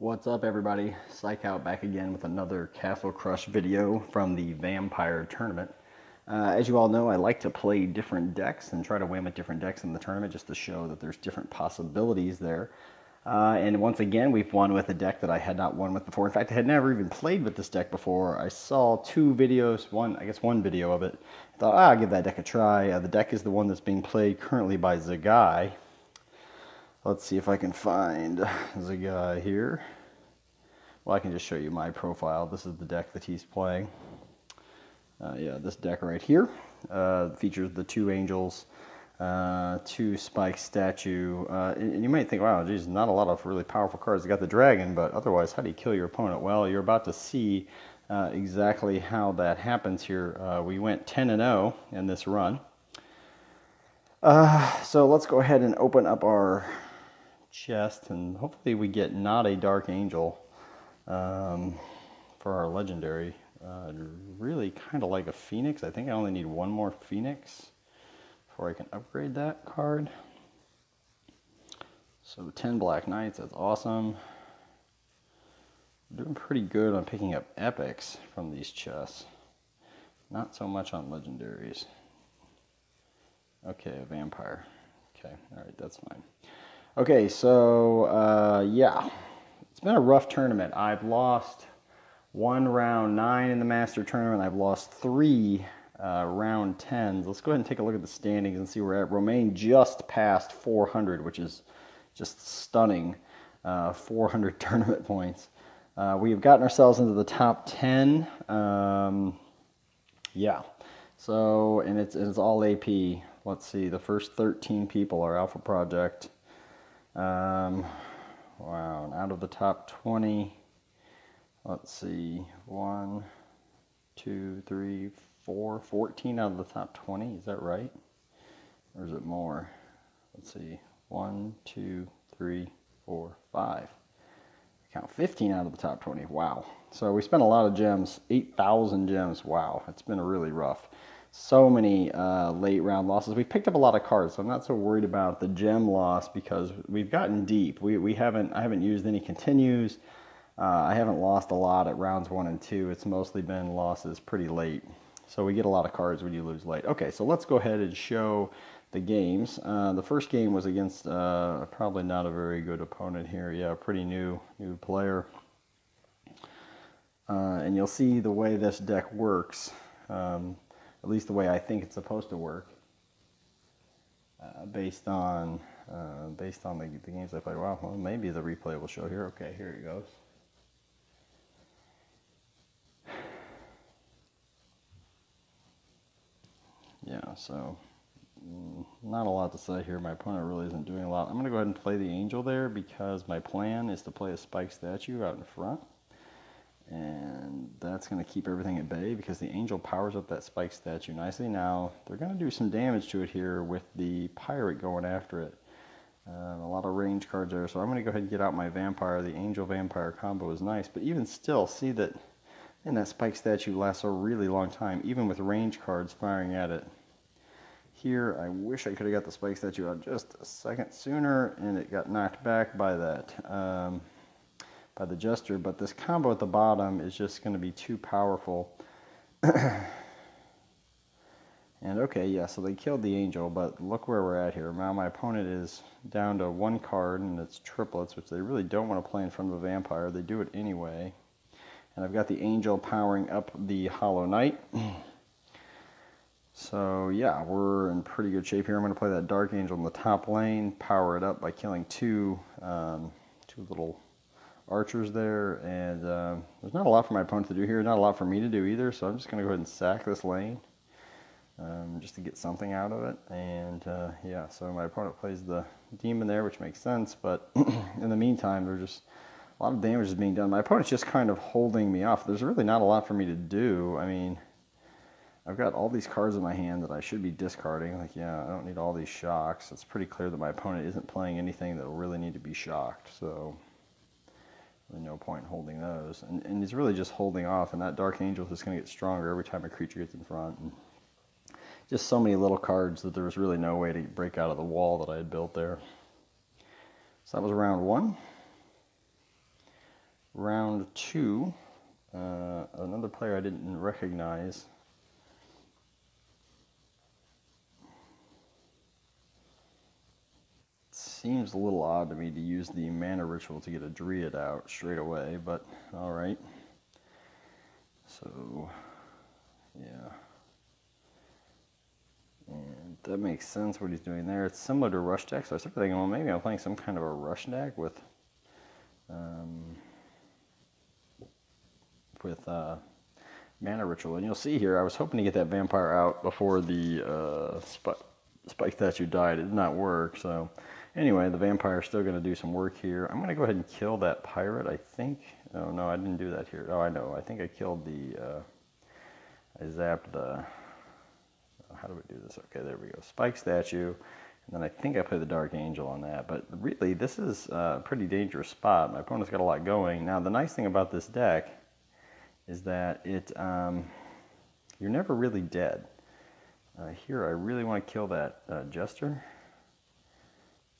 What's up, everybody? Psych Out back again with another Castle Crush video from the Vampire Tournament. As you all know, I like to play different decks and try to win with different decks in the tournament just to show that there's different possibilities there. And once again, we've won with a deck that I had not won with before. In fact, I had never even played with this deck before. I saw two videos, one video of it. I thought, I'll give that deck a try. The deck is the one that's being played currently by Zagai. Let's see if I can find Zagai here. Well, I can just show you my profile. This is the deck that he's playing. Yeah, this deck right here features the two angels, two spike statue, and you might think, wow, geez, not a lot of really powerful cards. You got the dragon, but otherwise, how do you kill your opponent? Well, you're about to see exactly how that happens here. We went 10-0 in this run. So let's go ahead and open up our chest, and hopefully we get not a dark angel for our legendary. Really kind of like a phoenix. I think I only need one more phoenix before I can upgrade that card. So 10 black knights, that's awesome. Doing pretty good on picking up epics from these chests. Not so much on legendaries. Okay, a vampire. Okay, alright, that's fine. Okay, so yeah, it's been a rough tournament. I've lost one round 9 in the Master Tournament. I've lost 3 round 10s. Let's go ahead and take a look at the standings and see where we're at. Romain just passed 400, which is just stunning. 400 tournament points. We have gotten ourselves into the top 10. Yeah, so, and it's all AP. Let's see, the first 13 people are Alpha Project. Wow, and out of the top 20, let's see, 1, 2, 3, 4, 14 out of the top 20, is that right? Or is it more? Let's see, 1, 2, 3, 4, 5. I count 15 out of the top 20, wow. So we spent a lot of gems, 8,000 gems, wow, it's been really rough. So many late round losses. We picked up a lot of cards, so I'm not so worried about the gem loss because we've gotten deep. I haven't used any continues. I haven't lost a lot at rounds 1 and 2. It's mostly been losses pretty late. So we get a lot of cards when you lose late. Okay, so let's go ahead and show the games. The first game was against probably not a very good opponent here. Yeah, a pretty new player. And you'll see the way this deck works. At least the way I think it's supposed to work, based on the games I played. Wow, well, maybe the replay will show here. Okay, here it goes. Yeah, so not a lot to say here. My opponent really isn't doing a lot. I'm going to go ahead and play the angel there because my plan is to play a spike statue out in front. And that's going to keep everything at bay because the angel powers up that spike statue nicely. Now, they're going to do some damage to it here with the pirate going after it. A lot of range cards there, so I'm going to go ahead and get out my vampire. The angel vampire combo is nice, but even still, see that, and that spike statue lasts a really long time, even with range cards firing at it. Here, I wish I could have got the spike statue out just a second sooner, and it got knocked back by that. By the jester, but this combo at the bottom is just going to be too powerful. And okay, yeah, so they killed the angel, but look where we're at here. Now my opponent is down to 1 card, and it's triplets, which they really don't want to play in front of a vampire. They do it anyway. And I've got the angel powering up the Hollow Knight. So yeah, we're in pretty good shape here. I'm going to play that Dark Angel in the top lane, power it up by killing two little archers there, and there's not a lot for my opponent to do here, not a lot for me to do either, so I'm just going to go ahead and sack this lane just to get something out of it. And yeah, so my opponent plays the demon there, which makes sense, but in the meantime, there's just a lot of damage is being done. My opponent's just kind of holding me off. There's really not a lot for me to do. I mean, I've got all these cards in my hand that I should be discarding. Like, yeah, I don't need all these shocks. It's pretty clear that my opponent isn't playing anything that will really need to be shocked, so no point holding those, and he's really just holding off, and that Dark Angel is just going to get stronger every time a creature gets in front. And just so many little cards that there was really no way to break out of the wall that I had built there. So that was round 1. round 2. Another player I didn't recognize. Seems a little odd to me to use the mana ritual to get a druid out straight away, but alright. So, yeah. And that makes sense what he's doing there. It's similar to rush deck, so I started thinking, well, maybe I'm playing some kind of a rush deck with mana ritual. And you'll see here, I was hoping to get that vampire out before the spike statue died. It did not work, so anyway, the vampire is still going to do some work here. I'm going to go ahead and kill that pirate, I think. Oh, no, I didn't do that here. Oh, I know. I think I killed I zapped the... How do we do this? Okay, there we go. Spike statue. And then I think I played the Dark Angel on that. But really, this is a pretty dangerous spot. My opponent's got a lot going. Now, the nice thing about this deck is that you're never really dead. Here, I really want to kill that jester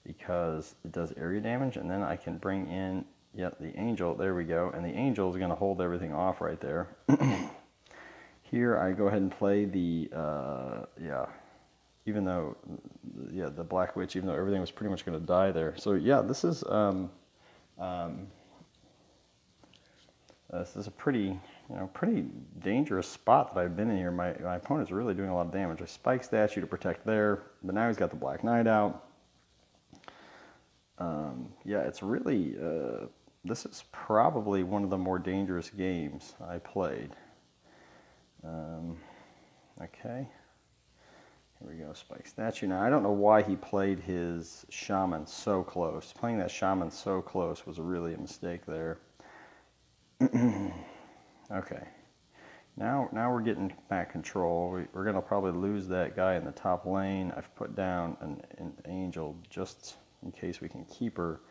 because it does area damage, and then I can bring in the angel. There we go, and the angel is going to hold everything off right there. Here, I go ahead and play the even though the Black Witch, even though everything was pretty much going to die there. So yeah, this is a pretty dangerous spot that I've been in here. My opponent's really doing a lot of damage. I spike statue to protect there, but now he's got the Black Knight out. Yeah, it's really this is probably one of the more dangerous games I played. Okay, here we go, spike statue. Now I don't know why he played his shaman so close. Playing that shaman so close was really a mistake there. Okay, now we're getting back control. We're going to probably lose that guy in the top lane. I've put down an angel just in case we can keep her,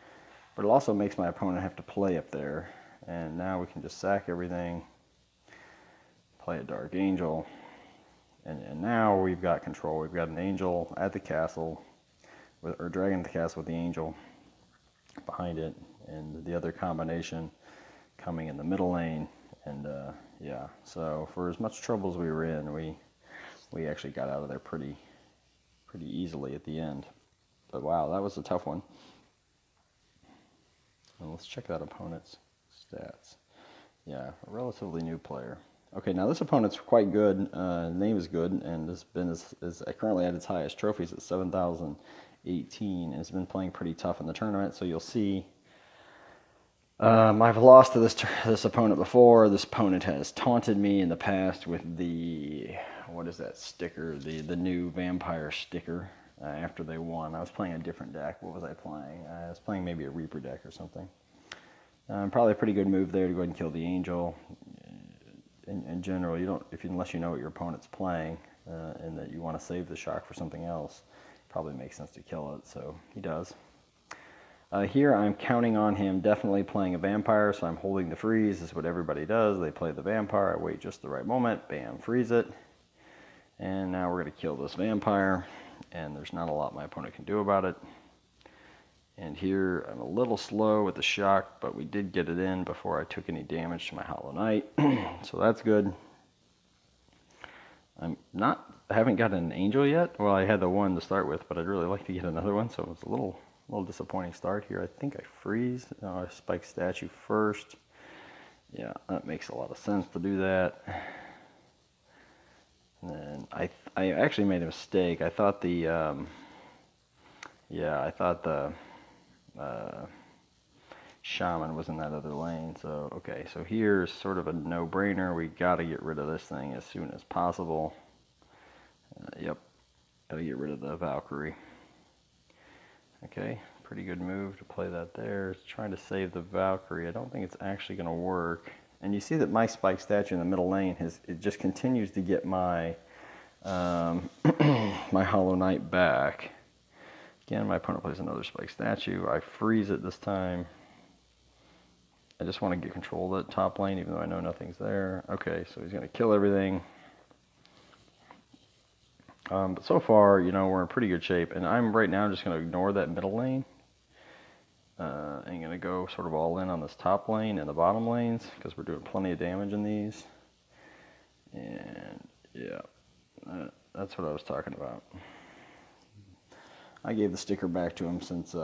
but it also makes my opponent have to play up there. And now we can just sack everything, play a Dark Angel, and now we've got control. We've got an angel at the castle, or dragon at the castle with the angel behind it, and the other combination coming in the middle lane. And yeah, so for as much trouble as we were in, we actually got out of there pretty easily at the end. But wow, that was a tough one. And let's check that opponent's stats. Yeah, a relatively new player. Okay, now this opponent's quite good. Name is good, and has been is currently at its highest trophies at 7,018, and has been playing pretty tough in the tournament. So you'll see, I've lost to this opponent before. This opponent has taunted me in the past with the, what is that sticker? The new vampire sticker. After they won, I was playing a different deck. What was I playing? I was playing maybe a Reaper deck or something. Probably a pretty good move there to go ahead and kill the angel. In general, you don't, unless you know what your opponent's playing and that you want to save the shock for something else, it probably makes sense to kill it. So he does. Here I'm counting on him definitely playing a vampire, so I'm holding the freeze. This is what everybody does. They play the vampire. I wait just the right moment. Bam, freeze it. And now we're going to kill this vampire, and there's not a lot my opponent can do about it. And here I'm a little slow with the shock, but we did get it in before I took any damage to my Hollow Knight, so that's good. I haven't got an angel yet. Well, I had the one to start with, but I'd really like to get another one, so it's a little disappointing start here. I think I freeze. No, I spike statue first. Yeah, that makes a lot of sense to do that. And then I actually made a mistake. I thought the shaman was in that other lane. So okay, so here's sort of a no-brainer. We got to get rid of this thing as soon as possible. Yep, got to get rid of the Valkyrie. Okay, pretty good move to play that there. It's trying to save the Valkyrie. I don't think it's actually going to work. And you see that my spike statue in the middle lane it just continues to get my my Hollow Knight back. Again, my opponent plays another spike statue. I freeze it this time. I just want to get control of that top lane, even though I know nothing's there. Okay, so he's going to kill everything. But so far, we're in pretty good shape. And I'm right now just going to ignore that middle lane. I'm going to go sort of all in on this top lane and the bottom lanes because we're doing plenty of damage in these. And yeah, that's what I was talking about. I gave the sticker back to him since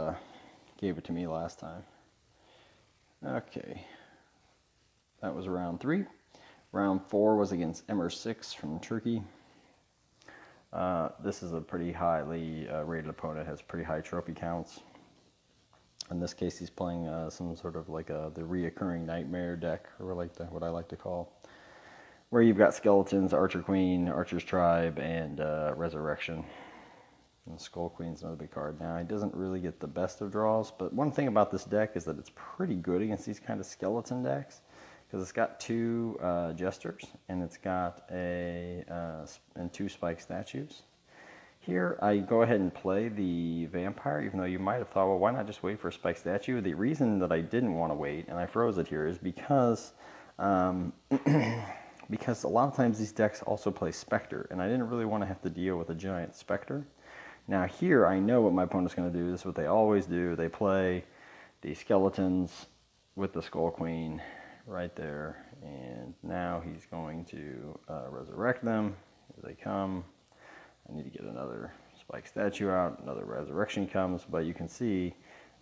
gave it to me last time. Okay, that was round 3. Round 4 was against Emir6 from Turkey. This is a pretty highly rated opponent, has pretty high trophy counts. In this case, he's playing some sort of like the reoccurring nightmare deck, or what I like to call, where you've got skeletons, Archer Queen, Archer's Tribe, and Resurrection. And Skull Queen's another big card. Now, he doesn't really get the best of draws, but one thing about this deck is that it's pretty good against these kind of skeleton decks, because it's got 2 jesters, and it's got and 2 spike statues. Here, I go ahead and play the vampire, even though you might have thought, well, why not just wait for a spike statue? The reason that I didn't want to wait, and I froze it here, is because because a lot of times these decks also play Spectre, and I didn't really want to have to deal with a giant Spectre. Now here, I know what my opponent's going to do. This is what they always do. They play the skeletons with the Skull Queen right there, and now he's going to resurrect them as they come. I need to get another spike statue out, another resurrection comes, but you can see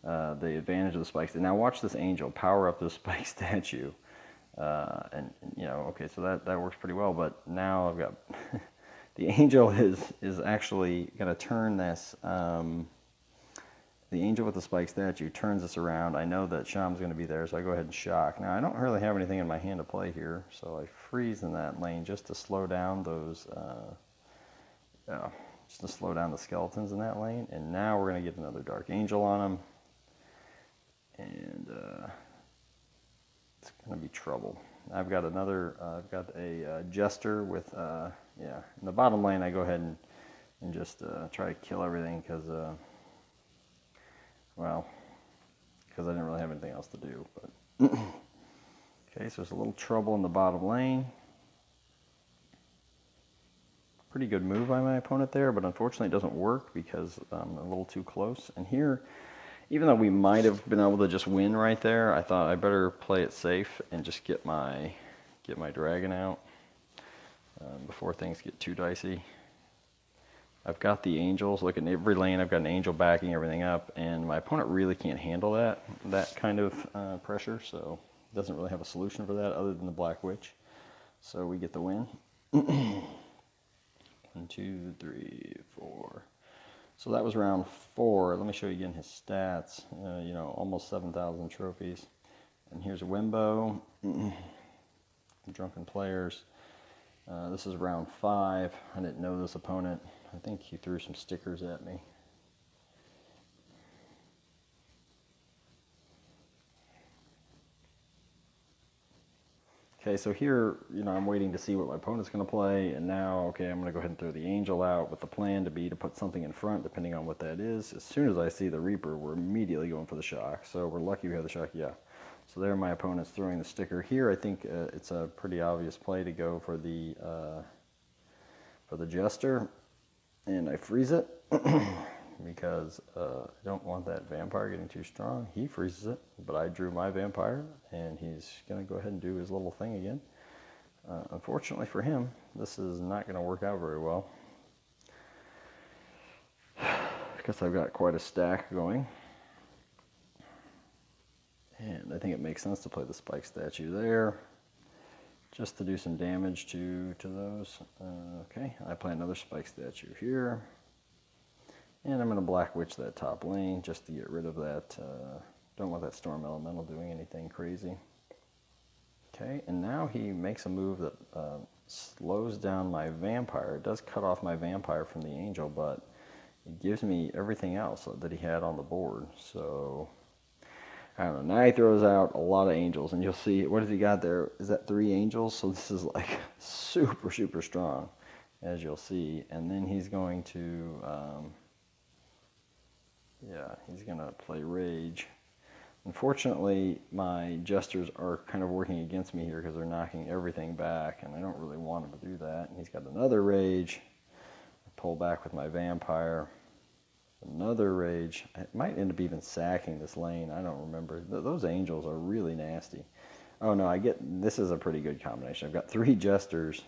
the advantage of the spikes. Now watch this angel power up this spike statue, and you know, okay, so that works pretty well, but now I've got, the angel is actually going to turn this, the angel with the spike statue turns this around. I know that Sham's going to be there, so I go ahead and shock. Now I don't really have anything in my hand to play here, so I freeze in that lane just to slow down those, just to slow down the skeletons in that lane. And now we're going to get another Dark Angel on him. And it's going to be trouble. I've got a Jester with, in the bottom lane I go ahead and just try to kill everything because, because I didn't really have anything else to do. But okay, so there's a little trouble in the bottom lane. Pretty good move by my opponent there, but unfortunately it doesn't work because I'm a little too close. And here, even though we might have been able to just win right there, I thought I better play it safe and just get my dragon out before things get too dicey. I've got the angels. Look, in every lane I've got an angel backing everything up, and my opponent really can't handle that kind of pressure, so doesn't really have a solution for that other than the Black Witch. So we get the win. 1, 2, 3, 4. So that was round 4. Let me show you again his stats. Almost 7,000 trophies. And here's Wimbo. Drunken Players. This is round 5. I didn't know this opponent. I think he threw some stickers at me. Okay, so here, I'm waiting to see what my opponent's going to play, and now, okay, I'm going to go ahead and throw the angel out with the plan to put something in front, depending on what that is. As soon as I see the Reaper, we're immediately going for the shock. So we're lucky we have the shock, yeah. So there my opponent's throwing the sticker. Here, I think it's a pretty obvious play to go for the Jester, and I freeze it because I don't want that vampire getting too strong. He freezes it, but I drew my vampire, and he's going to go ahead and do his little thing again. Unfortunately for him, this is not going to work out very well because I've got quite a stack going. And I think it makes sense to play the spike statue there just to do some damage to those. Okay, I play another spike statue here. And I'm going to Black Witch that top lane just to get rid of that. Don't want that Storm Elemental doing anything crazy. Okay, and now he makes a move that slows down my vampire. It does cut off my vampire from the angel, but it gives me everything else that he had on the board. So, I don't know. Now he throws out a lot of angels, and you'll see, what has he got there? Is that 3 angels? So this is like super, super strong, as you'll see. And then he's going to... he's going to play Rage. Unfortunately, my Jesters are kind of working against me here because they're knocking everything back, and I don't really want him to do that. And he's got another Rage. I pull back with my Vampire. Another rage. It might end up even sacking this lane. I don't remember. Those angels are really nasty. Oh no, this is a pretty good combination. I've got 3 jesters.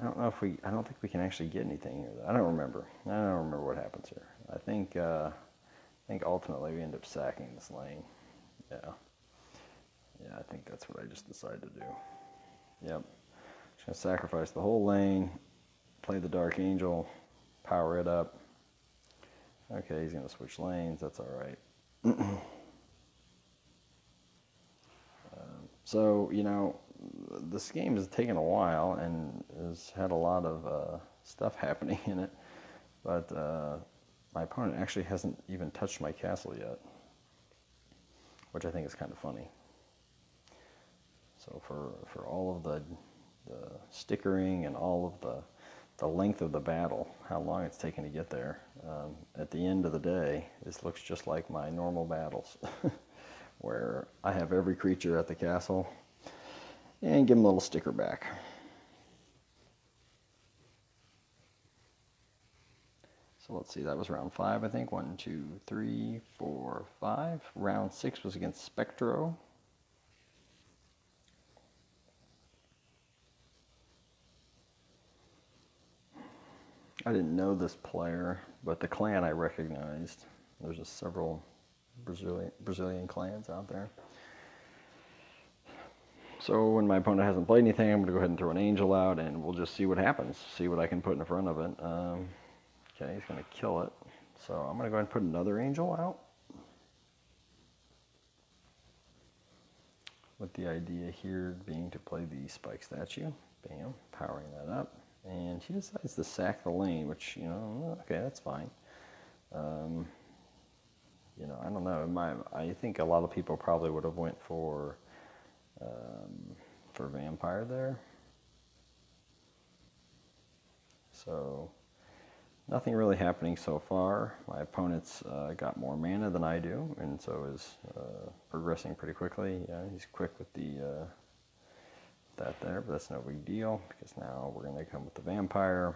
I don't think we can actually get anything here. I don't remember. I don't remember what happens here. I think ultimately we end up sacking this lane. Yeah. Yeah, I think that's what I just decided to do. Yep. Just gonna sacrifice the whole lane, play the Dark Angel, power it up. Okay, he's gonna switch lanes, that's alright. So, this game has taken a while and has had a lot of stuff happening in it, but my opponent actually hasn't even touched my castle yet, which I think is kind of funny. So for all of the stickering and all of the length of the battle, how long it's taken to get there, at the end of the day, this looks just like my normal battles, where I have every creature at the castle and give them a little sticker back. So let's see, that was round 5, I think. 1, 2, 3, 4, 5. Round 6 was against Spectro. I didn't know this player, but the clan I recognized. There's just several Brazilian clans out there. So when my opponent hasn't played anything, I'm going to go ahead and throw an angel out, and we'll just see what happens. See what I can put in front of it. Okay, he's going to kill it. So I'm going to go ahead and put another angel out. With the idea here being to play the spike statue. Bam, powering that up. And he decides to sack the lane, which, okay, that's fine. I don't know. I think a lot of people probably would have went for vampire there. So nothing really happening so far. My opponent's got more mana than I do, and so is progressing pretty quickly. Yeah, he's quick with that there, but that's no big deal because now we're going to come with the vampire.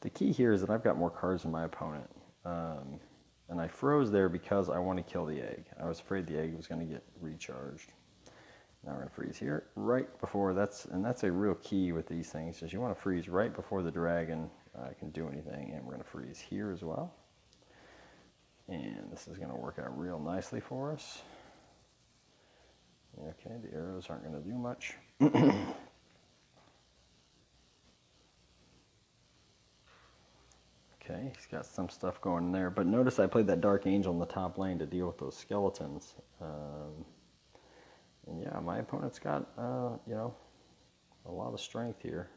The key here is that I've got more cards than my opponent, and I froze there because I want to kill the egg. I was afraid the egg was going to get recharged. Now we're going to freeze here right before and that's a real key with these things, is you want to freeze right before the dragon can do anything, and we're going to freeze here as well. And this is going to work out real nicely for us. Okay, the arrows aren't going to do much. Okay, he's got some stuff going in there, but notice I played that Dark Angel in the top lane to deal with those skeletons. And yeah, my opponent's got, a lot of strength here.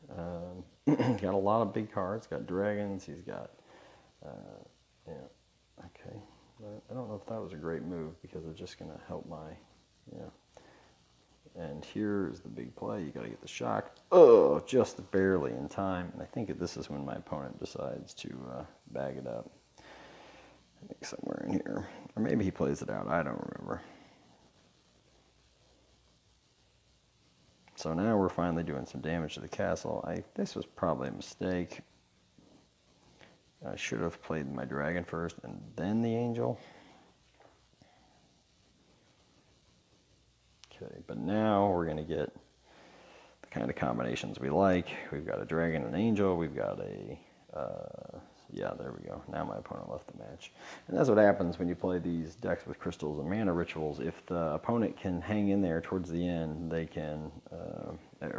Got a lot of big cards, got dragons, he's got, yeah, okay. But I don't know if that was a great move because it's just going to help my, And here's the big play. You got to get the shock. Oh, just barely in time. And I think this is when my opponent decides to bag it up. I think somewhere in here. Or maybe he plays it out. I don't remember. So now we're finally doing some damage to the castle. This was probably a mistake. I should have played my dragon first and then the angel. Okay, but now we're going to get the kind of combinations we like. We've got a dragon and an angel. We've got yeah, there we go. Now my opponent left the match. And that's what happens when you play these decks with crystals and mana rituals. If the opponent can hang in there towards the end, they can,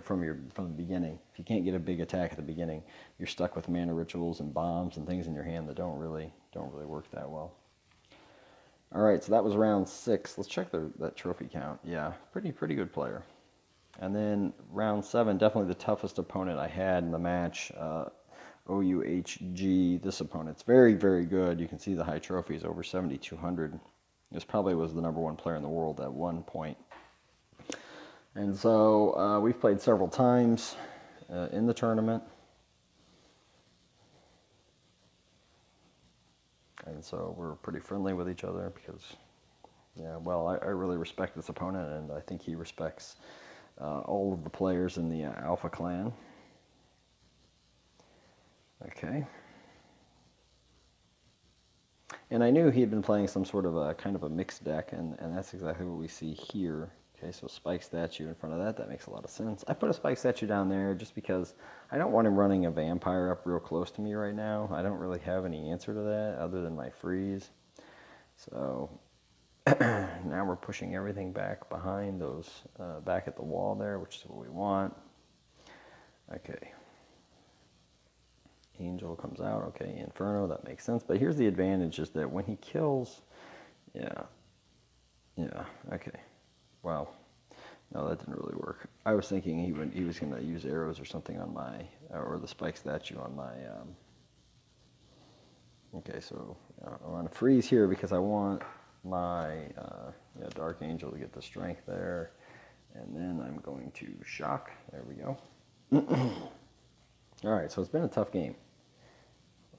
from the beginning. If you can't get a big attack at the beginning, you're stuck with mana rituals and bombs and things in your hand that don't really work that well. All right, so that was round 6. Let's check that trophy count. Yeah, pretty good player. And then round 7, definitely the toughest opponent I had in the match. OUHG, this opponent's very, very good. You can see the high trophies, over 7,200. This probably was the #1 player in the world at one point. And so we've played several times in the tournament. And so we're pretty friendly with each other because, yeah, well, I really respect this opponent, and I think he respects all of the players in the Alpha Clan. Okay. And I knew he had been playing some sort of a kind of a mixed deck, and that's exactly what we see here. Okay, so spike statue in front of that, that makes a lot of sense. I put a spike statue down there just because I don't want him running a vampire up real close to me right now. I don't really have any answer to that other than my freeze. So now we're pushing everything back behind those, back at the wall there, which is what we want. Okay. Angel comes out. Okay, Inferno, that makes sense. But here's the advantage is that when he kills, yeah, okay. Wow. No, that didn't really work. I was thinking he was going to use arrows or something on my, or the spike statue on my, okay, so I want to freeze here because I want my Dark Angel to get the strength there. And then I'm going to shock. There we go. All right, so it's been a tough game.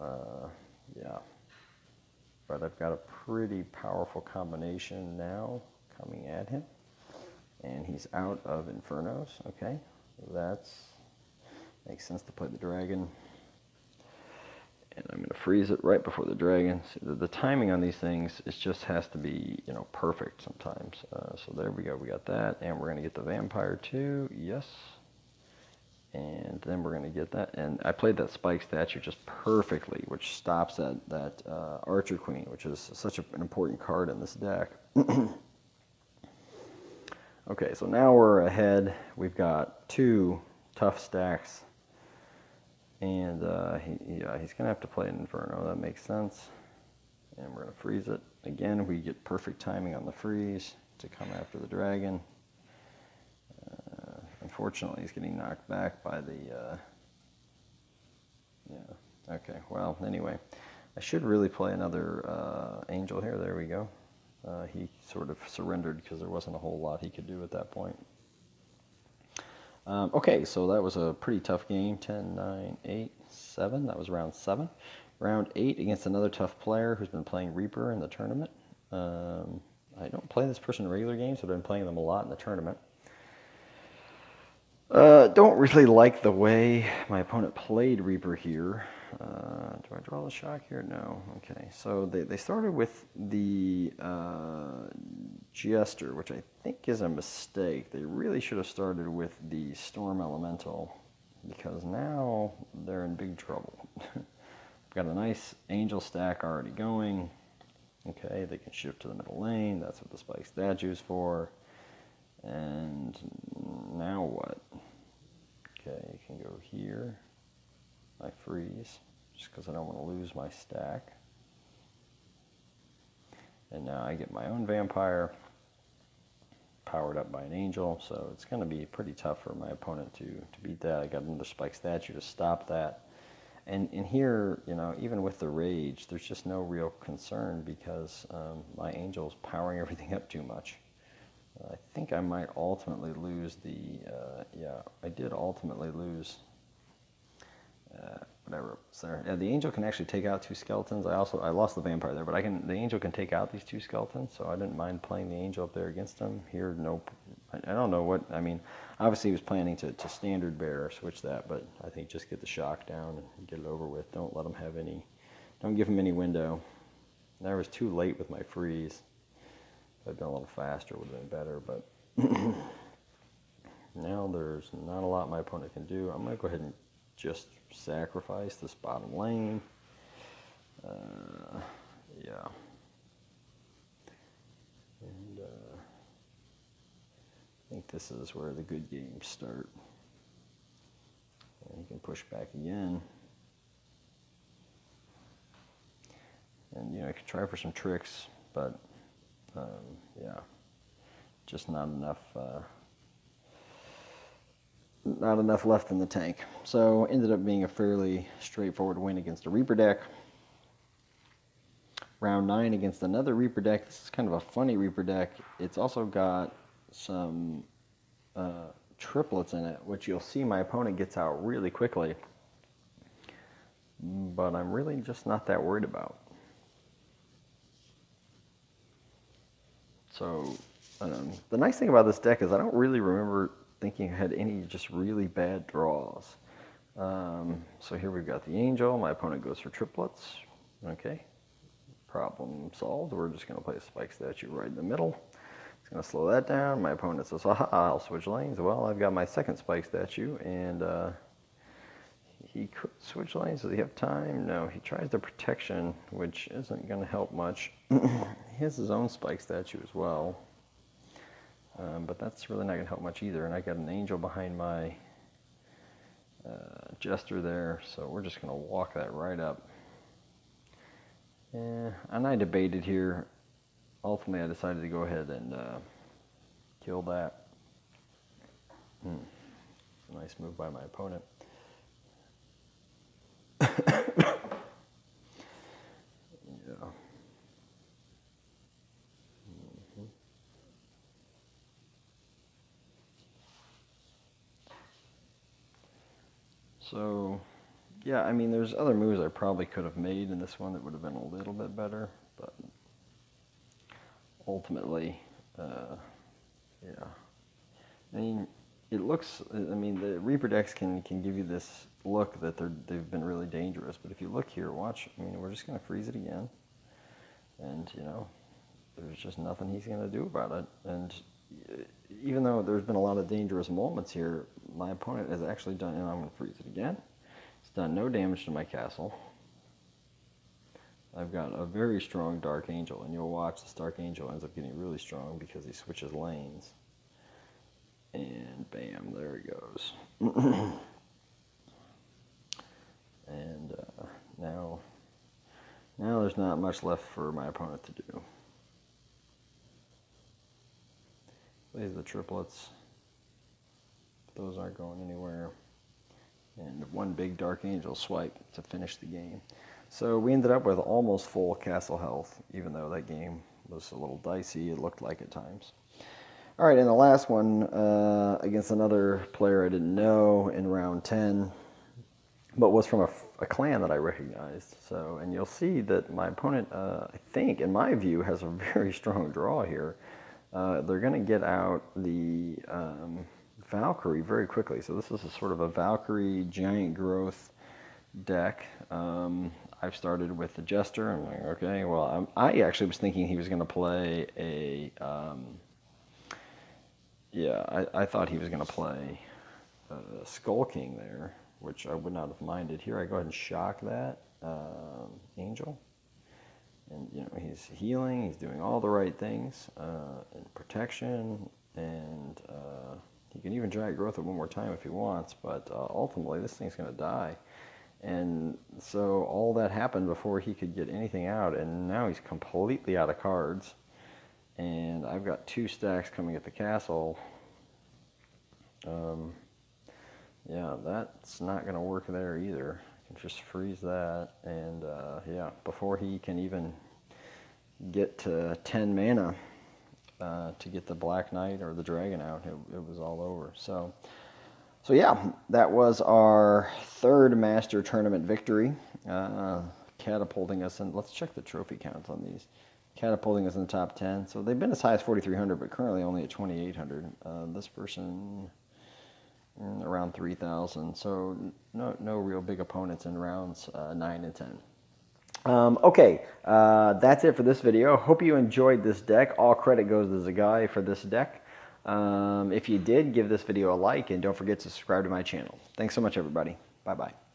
Yeah. But I've got a pretty powerful combination now coming at him. And he's out of Infernos. Okay, makes sense to play the dragon. And I'm going to freeze it right before the dragon. See, the timing on these things, it just has to be, perfect sometimes. So there we go, we got that. And we're going to get the vampire too, yes. And then we're going to get that. And I played that spike statue just perfectly, which stops that Archer Queen, which is such an important card in this deck. Okay, so now we're ahead. We've got 2 tough stacks. And he's going to have to play an Inferno. That makes sense. And we're going to freeze it. Again, we get perfect timing on the freeze to come after the dragon. Unfortunately, he's getting knocked back by the... yeah, okay, well, anyway. I should really play another Angel here. There we go. He sort of surrendered because there wasn't a whole lot he could do at that point. Okay, so that was a pretty tough game. 10, 9, 8, 7. That was round 7. Round 8 against another tough player who's been playing Reaper in the tournament. I don't play this person in regular games, but I've been playing them a lot in the tournament. Don't really like the way my opponent played Reaper here. Do I draw the shock here? No. Okay, so they started with the Jester, which I think is a mistake. They really should have started with the Storm Elemental, because now they're in big trouble. Got a nice Angel stack already going. Okay, they can shift to the middle lane. That's what the spike statue is for. And now what? Okay, you can go here. I freeze, just because I don't want to lose my stack. And now I get my own vampire, powered up by an angel, so it's going to be pretty tough for my opponent to beat that. I got another spike statue to stop that. And in here, even with the rage, there's just no real concern because my angel's powering everything up too much. I think I might ultimately lose the, I did ultimately lose whatever. So, yeah, the angel can actually take out 2 skeletons. I lost the vampire there, but the angel can take out these 2 skeletons, so I didn't mind playing the angel up there against him. Here, nope. I don't know what, obviously he was planning to standard bear or switch that, but I think just get the shock down and get it over with. Don't let him have any, don't give him any window. I was too late with my freeze. If I'd been a little faster, it would have been better, but now there's not a lot my opponent can do. I'm going to go ahead and just sacrifice this bottom lane. Yeah. And I think this is where the good games start. And you can push back again. And, you can try for some tricks, but, yeah, just not enough left in the tank. So ended up being a fairly straightforward win against a Reaper deck. Round 9 against another Reaper deck. This is kind of a funny Reaper deck. It's also got some triplets in it, which you'll see my opponent gets out really quickly. But I'm really just not that worried about. So the nice thing about this deck is I don't really remember thinking I had any just really bad draws. So here we've got the angel. My opponent goes for triplets. Okay. Problem solved. We're just going to play a spike statue right in the middle. It's going to slow that down. My opponent says, aha, I'll switch lanes. Well, I've got my second spike statue, and he could switch lanes. Does he have time? No, he tries the protection, which isn't going to help much. He has his own spike statue as well, but that's really not going to help much either. And I got an angel behind my jester there, so we're just going to walk that right up. Yeah, and I debated here. Ultimately, I decided to go ahead and kill that. Nice move by my opponent. Yeah. So, yeah, I mean, there's other moves I probably could have made in this one that would have been a little bit better, but ultimately, yeah. I mean, it looks, I mean, the Reaper decks can give you this look that they've been really dangerous, but if you look here, watch, I mean, we're just going to freeze it again, and, you know, there's just nothing he's going to do about it, and even though there's been a lot of dangerous moments here, my opponent has actually done, and I'm going to freeze it again, it's done no damage to my castle. I've got a very strong Dark Angel, and you'll watch this Dark Angel ends up getting really strong because he switches lanes. And bam, there he goes. And now there's not much left for my opponent to do. Plays the triplets. Those aren't going anywhere. And one big Dark Angel swipe to finish the game. So we ended up with almost full castle health, even though that game was a little dicey, it looked like at times. All right, and the last one against another player I didn't know in round 10, but was from a clan that I recognized. So, and you'll see that my opponent, I think, in my view, has a very strong draw here. They're going to get out the Valkyrie very quickly. So this is a sort of a Valkyrie giant growth deck. I've started with the Jester. I'm like, okay, well, I actually was thinking he was going to play a... yeah, I thought he was going to play Skull King there, which I would not have minded. Here, I go ahead and shock that Angel. And, you know, he's healing, he's doing all the right things, and protection, and he can even giant growth it one more time if he wants, but ultimately this thing's going to die. And so all that happened before he could get anything out, and now he's completely out of cards. And I've got 2 stacks coming at the castle. Yeah, that's not going to work there either. I can just freeze that, and yeah, before he can even get to 10 mana to get the Black Knight or the Dragon out, it was all over. So yeah, that was our 3rd Master Tournament victory, catapulting us in. Let's check the trophy counts on these. Catapulting us in the top 10. So they've been as high as 4,300, but currently only at 2,800. This person around 3,000. So no real big opponents in rounds 9 and 10. Okay, that's it for this video. Hope you enjoyed this deck. All credit goes to the guy for this deck. If you did, give this video a like, and don't forget to subscribe to my channel. Thanks so much, everybody. Bye-bye.